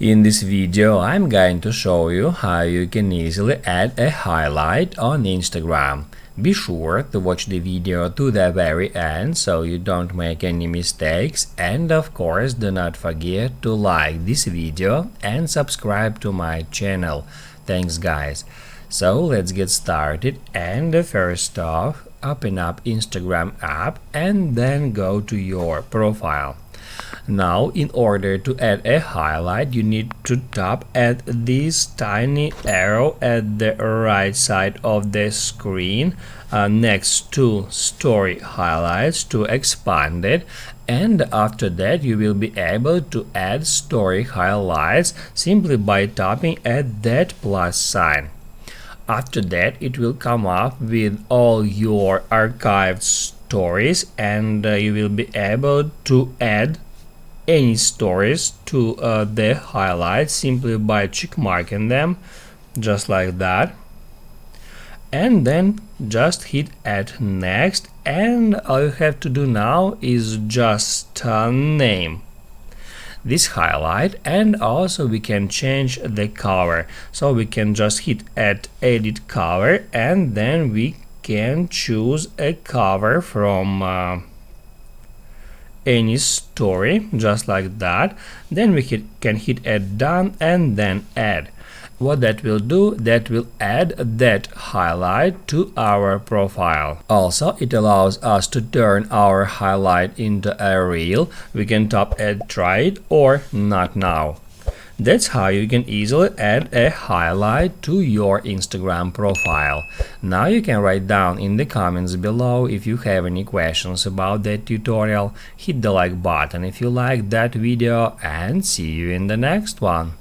In this video, I'm going to show you how you can easily add a highlight on Instagram. Be sure to watch the video to the very end so you don't make any mistakes, and of course do not forget to like this video and subscribe to my channel. Thanks guys. So let's get started, and first off, open up Instagram app and then go to your profile. Now, in order to add a highlight, you need to tap at this tiny arrow at the right side of the screen next to story highlights to expand it, and after that you will be able to add story highlights simply by tapping at that plus sign. After that, it will come up with all your archived stories, and you will be able to add any stories to the highlights simply by check marking them, just like that, and then just hit add next, and all you have to do now is just name this highlight, and also we can change the cover, so we can just hit add edit cover, and then we can choose a cover from any story, just like that. Then we can hit add done and then add. What that will do, that will add that highlight to our profile. Also, it allows us to turn our highlight into a reel. We can tap add try it or not now. That's how you can easily add a highlight to your Instagram profile. Now you can write down in the comments below if you have any questions about that tutorial. Hit the like button if you liked that video, and see you in the next one.